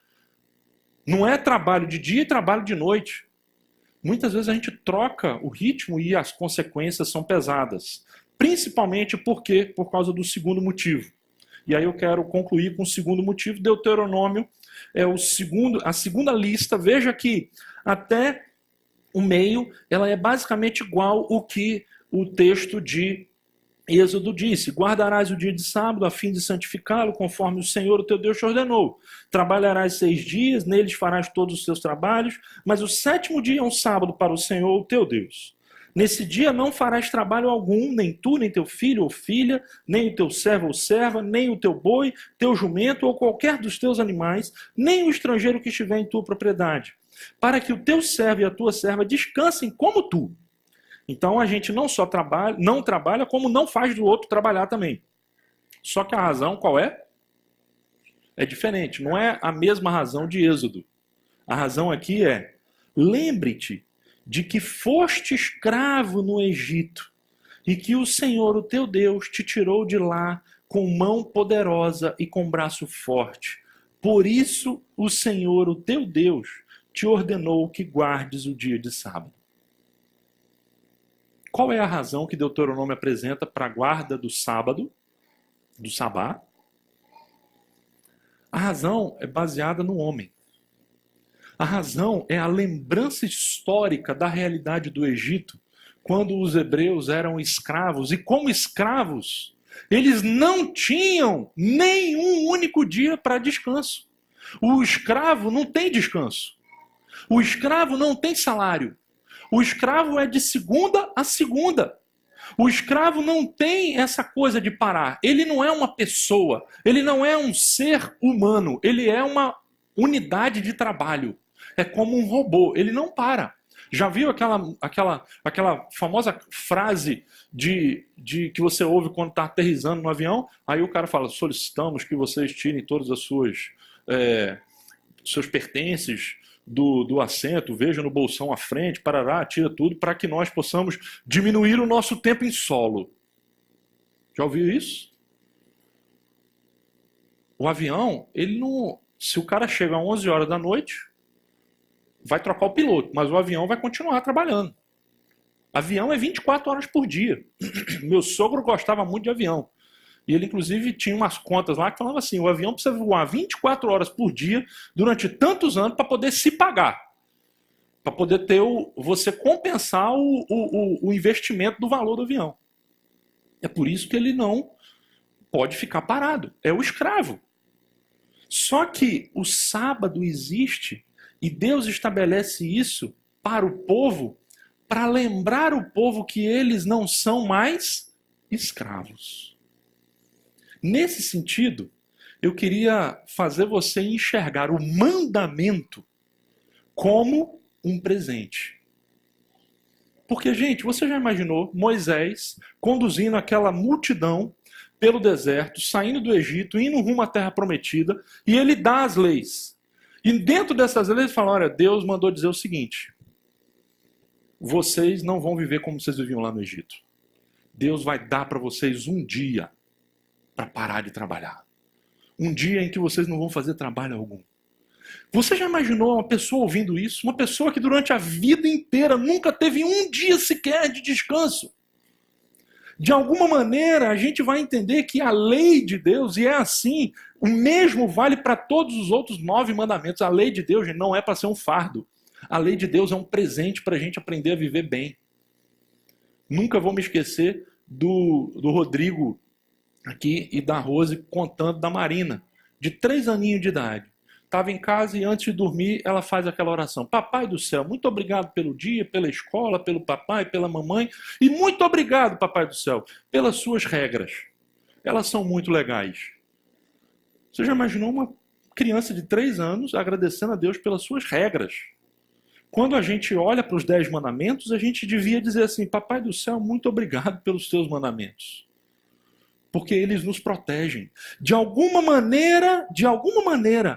Não é trabalho de dia e trabalho de noite. Muitas vezes a gente troca o ritmo e as consequências são pesadas. Principalmente por causa do segundo motivo. E aí eu quero concluir com o segundo motivo. Deuteronômio é a segunda lista. Veja que até o meio, ela é basicamente igual ao que o texto de Êxodo disse: guardarás o dia de sábado a fim de santificá-lo, conforme o Senhor, o teu Deus, te ordenou. Trabalharás 6 dias, neles farás todos os teus trabalhos, mas o 7º dia é um sábado para o Senhor, o teu Deus. Nesse dia não farás trabalho algum, nem tu, nem teu filho ou filha, nem o teu servo ou serva, nem o teu boi, teu jumento ou qualquer dos teus animais, nem o estrangeiro que estiver em tua propriedade, para que o teu servo e a tua serva descansem como tu. Então a gente não só não trabalha, como não faz do outro trabalhar também. Só que a razão qual é? É diferente, não é a mesma razão de Êxodo. A razão aqui é: lembre-te de que foste escravo no Egito e que o Senhor, o teu Deus, te tirou de lá com mão poderosa e com braço forte. Por isso o Senhor, o teu Deus, te ordenou que guardes o dia de sábado. Qual é a razão que Deuteronômio apresenta para a guarda do sábado, do sabá? A razão é baseada no homem. A razão é a lembrança histórica da realidade do Egito, quando os hebreus eram escravos, e como escravos, eles não tinham nenhum único dia para descanso. O escravo não tem descanso. O escravo não tem salário. O escravo é de segunda a segunda. O escravo não tem essa coisa de parar. Ele não é uma pessoa. Ele não é um ser humano. Ele é uma unidade de trabalho. É como um robô. Ele não para. Já viu aquela famosa frase que você ouve quando está aterrissando no avião? Aí o cara fala: solicitamos que vocês tirem todas as seus pertences do assento, veja no bolsão à frente, parará, tira tudo, para que nós possamos diminuir o nosso tempo em solo. Já ouviu isso? O avião, ele não... Se o cara chega às 11 horas da noite, vai trocar o piloto, mas o avião vai continuar trabalhando. Avião é 24 horas por dia. Meu sogro gostava muito de avião. E ele, inclusive, tinha umas contas lá que falavam assim: o avião precisa voar 24 horas por dia durante tantos anos para poder se pagar. Para poder ter você compensar o investimento do valor do avião. É por isso que ele não pode ficar parado. É o escravo. Só que o sábado existe e Deus estabelece isso para o povo, para lembrar o povo que eles não são mais escravos. Nesse sentido, eu queria fazer você enxergar o mandamento como um presente. Porque, gente, você já imaginou Moisés conduzindo aquela multidão pelo deserto, saindo do Egito, indo rumo à terra prometida, e ele dá as leis. E dentro dessas leis ele fala: olha, Deus mandou dizer o seguinte: vocês não vão viver como vocês viviam lá no Egito. Deus vai dar para vocês um dia para parar de trabalhar. Um dia em que vocês não vão fazer trabalho algum. Você já imaginou uma pessoa ouvindo isso? Uma pessoa que durante a vida inteira nunca teve um dia sequer de descanso. De alguma maneira, a gente vai entender que a lei de Deus, e é assim, o mesmo vale para todos os outros 9 mandamentos. A lei de Deus, gente, não é para ser um fardo. A lei de Deus é um presente para a gente aprender a viver bem. Nunca vou me esquecer do Rodrigo aqui e da Rose contando da Marina, de 3 aninhos de idade. Estava em casa e antes de dormir ela faz aquela oração. Papai do céu, muito obrigado pelo dia, pela escola, pelo papai, pela mamãe. E muito obrigado, papai do céu, pelas suas regras. Elas são muito legais. Você já imaginou uma criança de 3 anos agradecendo a Deus pelas suas regras? Quando a gente olha para os 10 mandamentos, a gente devia dizer assim, papai do céu, muito obrigado pelos teus mandamentos. Porque eles nos protegem. De alguma maneira,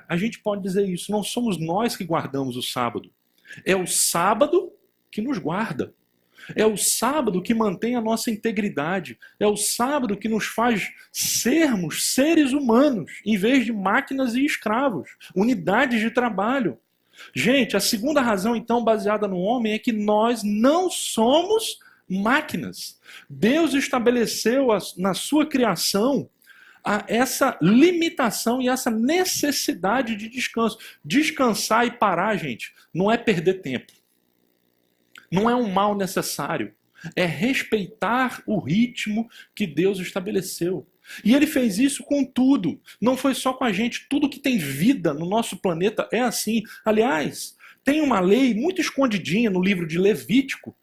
a gente pode dizer isso. Não somos nós que guardamos o sábado. É o sábado que nos guarda. É o sábado que mantém a nossa integridade. É o sábado que nos faz sermos seres humanos, em vez de máquinas e escravos, unidades de trabalho. Gente, a segunda razão, então, baseada no homem, é que nós não somos máquinas. Deus estabeleceu na sua criação essa limitação e essa necessidade de descanso. Descansar e parar, gente, não é perder tempo. Não é um mal necessário. É respeitar o ritmo que Deus estabeleceu. E ele fez isso com tudo. Não foi só com a gente. Tudo que tem vida no nosso planeta é assim. Aliás, tem uma lei muito escondidinha no livro de Levítico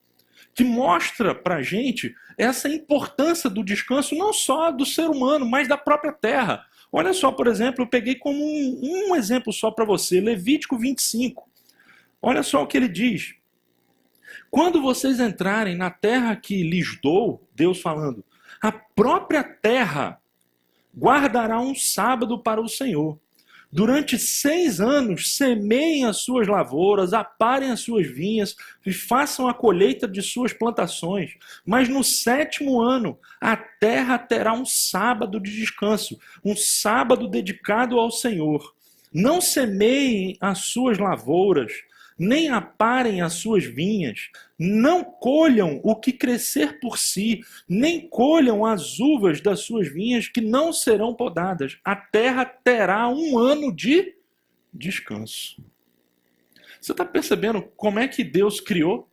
que mostra pra gente essa importância do descanso não só do ser humano, mas da própria terra. Olha só, por exemplo, eu peguei como um exemplo só para você, Levítico 25. Olha só o que ele diz. Quando vocês entrarem na terra que lhes dou, Deus falando, a própria terra guardará um sábado para o Senhor. Durante 6 anos, semeiem as suas lavouras, aparem as suas vinhas e façam a colheita de suas plantações. Mas no 7º ano, a terra terá um sábado de descanso, um sábado dedicado ao Senhor. Não semeiem as suas lavouras, nem aparem as suas vinhas, não colham o que crescer por si, nem colham as uvas das suas vinhas que não serão podadas. A terra terá um ano de descanso. Você está percebendo como é que Deus criou?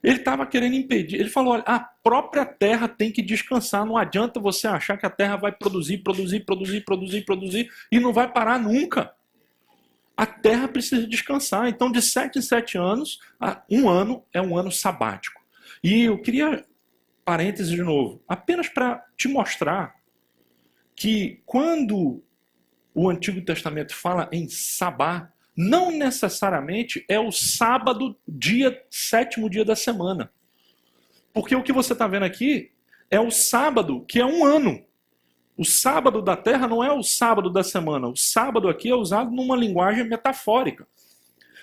Ele estava querendo impedir. Ele falou, olha, a própria terra tem que descansar. Não adianta você achar que a terra vai produzir e não vai parar nunca. A terra precisa descansar. Então, de 7 em 7 anos, um ano é um ano sabático. E eu queria, parênteses de novo, apenas para te mostrar que quando o Antigo Testamento fala em sabá, não necessariamente é o sábado, 7º dia da semana. Porque o que você está vendo aqui é o sábado, que é um ano. O sábado da terra não é o sábado da semana. O sábado aqui é usado numa linguagem metafórica.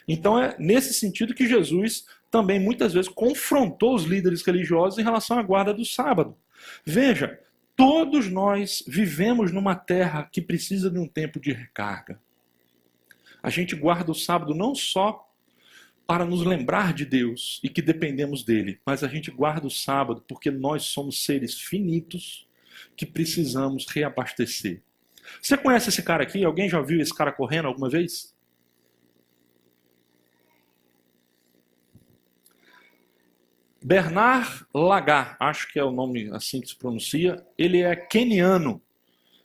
Então é nesse sentido que Jesus também muitas vezes confrontou os líderes religiosos em relação à guarda do sábado. Veja, todos nós vivemos numa terra que precisa de um tempo de recarga. A gente guarda o sábado não só para nos lembrar de Deus e que dependemos dele, mas a gente guarda o sábado porque nós somos seres finitos que precisamos reabastecer. Você conhece esse cara aqui? Alguém já viu esse cara correndo alguma vez? Bernard Lagat, acho que é o nome assim que se pronuncia. Ele é queniano,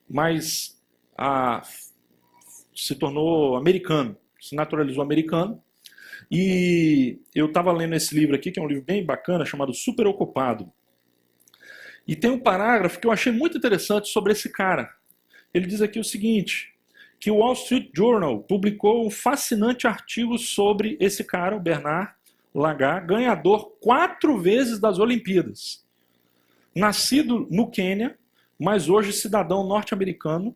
mas se tornou americano, se naturalizou americano. E eu estava lendo esse livro aqui, que é um livro bem bacana, chamado Super Ocupado. E tem um parágrafo que eu achei muito interessante sobre esse cara. Ele diz aqui o seguinte, que o Wall Street Journal publicou um fascinante artigo sobre esse cara, o Bernard Lagat, ganhador 4 vezes das Olimpíadas. Nascido no Quênia, mas hoje cidadão norte-americano,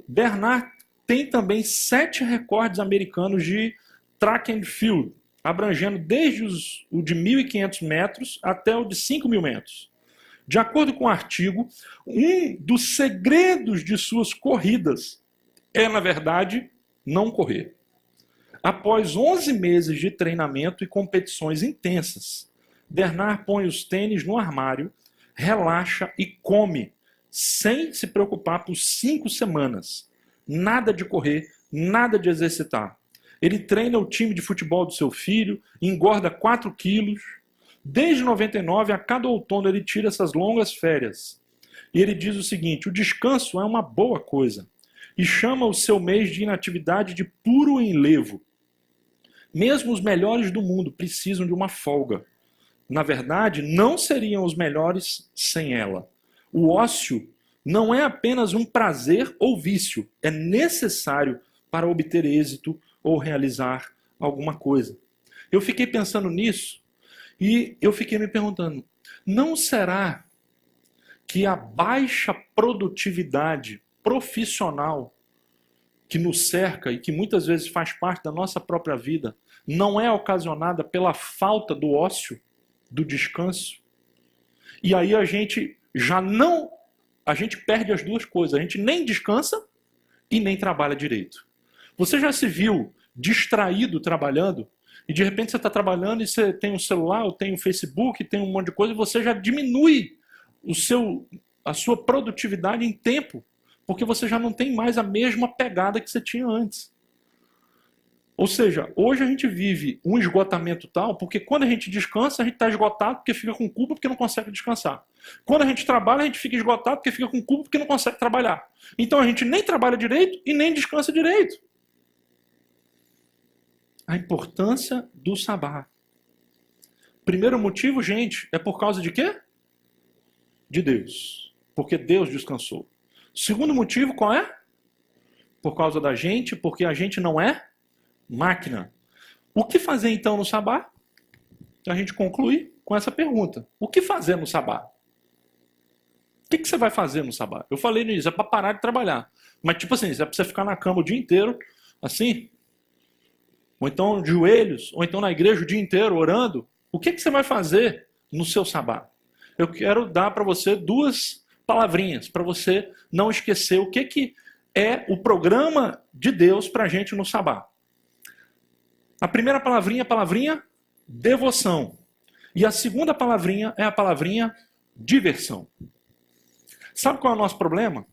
Bernard tem também 7 recordes americanos de track and field, abrangendo desde o de 1.500 metros até o de 5.000 metros. De acordo com o artigo, um dos segredos de suas corridas é, na verdade, não correr. Após 11 meses de treinamento e competições intensas, Bernard põe os tênis no armário, relaxa e come, sem se preocupar por 5 semanas. Nada de correr, nada de exercitar. Ele treina o time de futebol do seu filho, engorda 4 quilos. Desde 99, a cada outono, ele tira essas longas férias. E ele diz o seguinte: o descanso é uma boa coisa. E chama o seu mês de inatividade de puro enlevo. Mesmo os melhores do mundo precisam de uma folga. Na verdade, não seriam os melhores sem ela. O ócio não é apenas um prazer ou vício, é necessário para obter êxito ou realizar alguma coisa. Eu fiquei pensando nisso e eu fiquei me perguntando, não será que a baixa produtividade profissional que nos cerca e que muitas vezes faz parte da nossa própria vida não é ocasionada pela falta do ócio, do descanso? E aí a gente perde as duas coisas, a gente nem descansa e nem trabalha direito. Você já se viu distraído trabalhando e de repente você está trabalhando e você tem um celular, ou tem um Facebook, tem um monte de coisa e você já diminui a sua produtividade em tempo, porque você já não tem mais a mesma pegada que você tinha antes. Ou seja, hoje a gente vive um esgotamento tal, porque quando a gente descansa, a gente está esgotado porque fica com culpa porque não consegue descansar. Quando a gente trabalha, a gente fica esgotado porque fica com culpa porque não consegue trabalhar. Então a gente nem trabalha direito e nem descansa direito. A importância do sabá. Primeiro motivo, gente, é por causa de quê? De Deus. Porque Deus descansou. Segundo motivo, qual é? Por causa da gente, porque a gente não é máquina. O que fazer então no sabá? A gente conclui com essa pergunta. O que fazer no sabá? O que você vai fazer no sabá? Eu falei nisso, é para parar de trabalhar. Mas tipo assim, é para você ficar na cama o dia inteiro, assim, ou então de joelhos, ou então na igreja o dia inteiro orando. O que você vai fazer no seu sabá? Eu quero dar para você 2 palavrinhas, para você não esquecer o que é o programa de Deus para a gente no sabá. A primeira palavrinha é a palavrinha devoção. E a segunda palavrinha é a palavrinha diversão. Sabe qual é o nosso problema?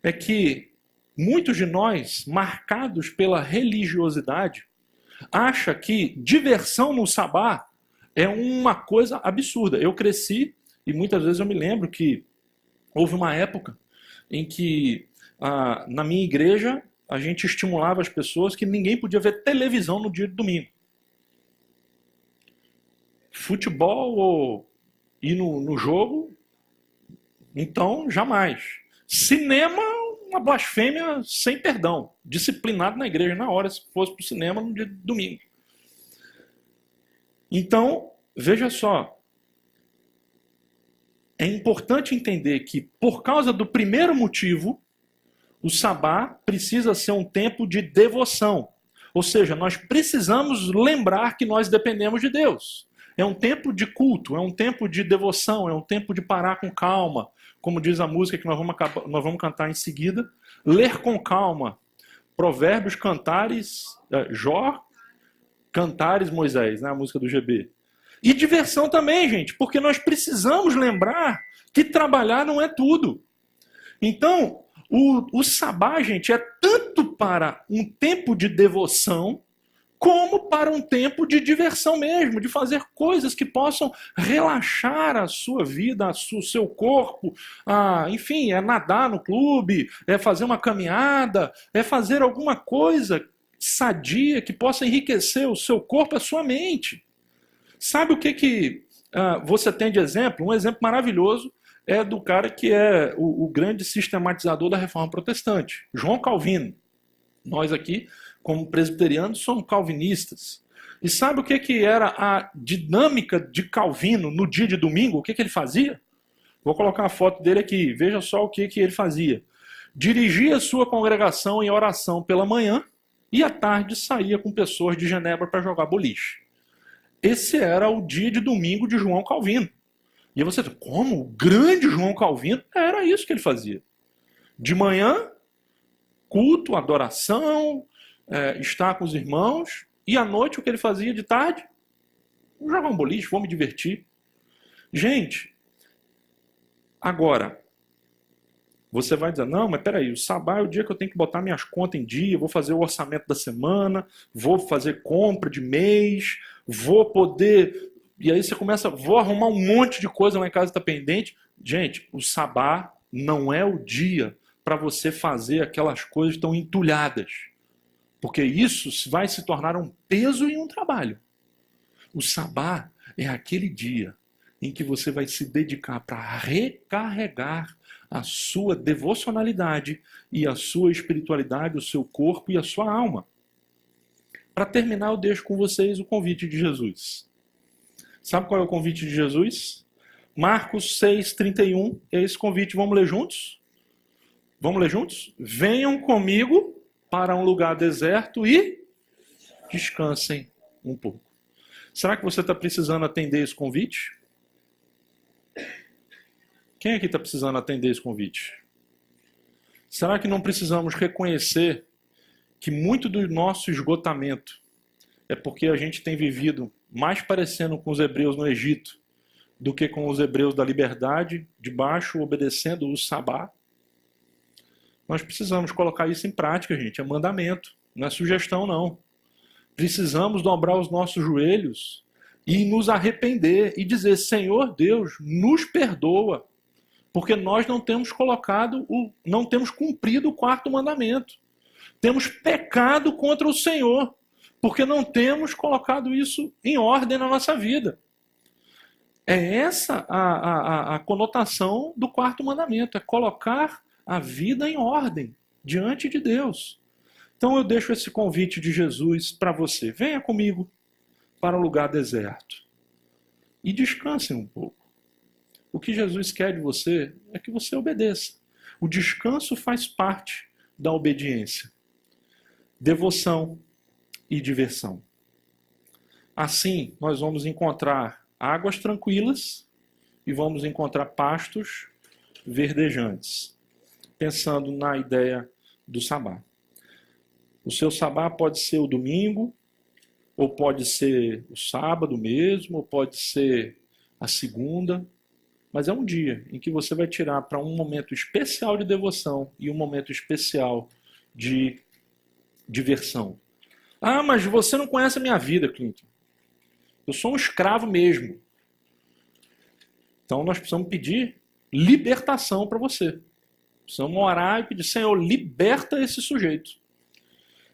É que muitos de nós, marcados pela religiosidade, acham que diversão no sabá é uma coisa absurda. Eu cresci e muitas vezes eu me lembro que houve uma época em que na minha igreja a gente estimulava as pessoas que ninguém podia ver televisão no dia de domingo. Futebol ou ir no jogo, então jamais. Cinema, uma blasfêmia sem perdão. Disciplinado na igreja na hora, se fosse para o cinema no dia de domingo. Então, veja só. É importante entender que, por causa do primeiro motivo, o sabá precisa ser um tempo de devoção. Ou seja, nós precisamos lembrar que nós dependemos de Deus. É um tempo de culto, é um tempo de devoção, é um tempo de parar com calma. Como diz a música que nós vamos cantar em seguida. Ler com calma. Provérbios, Cantares, Jó, Cantares, Moisés, né? A música do GB. E diversão também, gente, porque nós precisamos lembrar que trabalhar não é tudo. Então, o sabá, gente, é tanto para um tempo de devoção, como para um tempo de diversão mesmo, de fazer coisas que possam relaxar a sua vida, o seu corpo, enfim, é nadar no clube, é fazer uma caminhada, é fazer alguma coisa sadia que possa enriquecer o seu corpo e a sua mente. Sabe o que você tem de exemplo? Um exemplo maravilhoso é do cara que é o grande sistematizador da reforma protestante, João Calvino. Nós aqui, como presbiterianos, somos calvinistas. E sabe o que era a dinâmica de Calvino no dia de domingo? O que ele fazia? Vou colocar a foto dele aqui, veja só o que ele fazia. Dirigia a sua congregação em oração pela manhã, e à tarde saía com pessoas de Genebra para jogar boliche. Esse era o dia de domingo de João Calvino. E aí você diz, como? O grande João Calvino? Era isso que ele fazia. De manhã, culto, adoração, estar com os irmãos, e à noite o que ele fazia de tarde? Vou jogar um boliche, vou me divertir. Gente, agora, você vai dizer, não, mas peraí, o sabá é o dia que eu tenho que botar minhas contas em dia, vou fazer o orçamento da semana, vou fazer compra de mês, vou poder... E aí você começa, vou arrumar um monte de coisa lá em casa que está pendente. Gente, o sabá não é o dia para você fazer aquelas coisas tão entulhadas. Porque isso vai se tornar um peso e um trabalho. O sabá é aquele dia em que você vai se dedicar para recarregar a sua devocionalidade e a sua espiritualidade, o seu corpo e a sua alma. Para terminar, eu deixo com vocês o convite de Jesus. Sabe qual é o convite de Jesus? Marcos 6,31. É esse convite. Vamos ler juntos? Vamos ler juntos? Venham comigo para um lugar deserto e descansem um pouco. Será que você está precisando atender esse convite? Quem aqui está precisando atender esse convite? Será que não precisamos reconhecer que muito do nosso esgotamento é porque a gente tem vivido mais parecendo com os hebreus no Egito do que com os hebreus da liberdade, debaixo, obedecendo o sabá? Nós precisamos colocar isso em prática, gente. É mandamento, não é sugestão, não. Precisamos dobrar os nossos joelhos e nos arrepender e dizer, Senhor Deus, nos perdoa, porque nós não temos não temos cumprido o quarto mandamento. Temos pecado contra o Senhor, porque não temos colocado isso em ordem na nossa vida. É essa a conotação do quarto mandamento, é colocar a vida em ordem diante de Deus. Então eu deixo esse convite de Jesus para você. Venha comigo para um lugar deserto e descanse um pouco. O que Jesus quer de você é que você obedeça. O descanso faz parte da obediência. Devoção e diversão. Assim, nós vamos encontrar águas tranquilas e vamos encontrar pastos verdejantes. Pensando na ideia do sabá. O seu sabá pode ser o domingo, ou pode ser o sábado mesmo, ou pode ser a segunda, mas é um dia em que você vai tirar para um momento especial de devoção e um momento especial de diversão. Ah, mas você não conhece a minha vida, Clinton. Eu sou um escravo mesmo. Então nós precisamos pedir libertação para você. Precisamos orar e pedir, Senhor, liberta esse sujeito.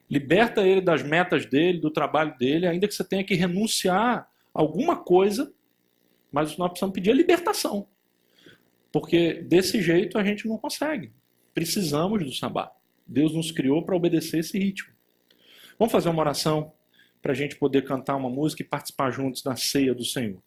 Liberta ele das metas dele, do trabalho dele, ainda que você tenha que renunciar a alguma coisa, mas nós precisamos pedir a libertação. Porque desse jeito a gente não consegue. Precisamos do sabá. Deus nos criou para obedecer esse ritmo. Vamos fazer uma oração para a gente poder cantar uma música e participar juntos da ceia do Senhor.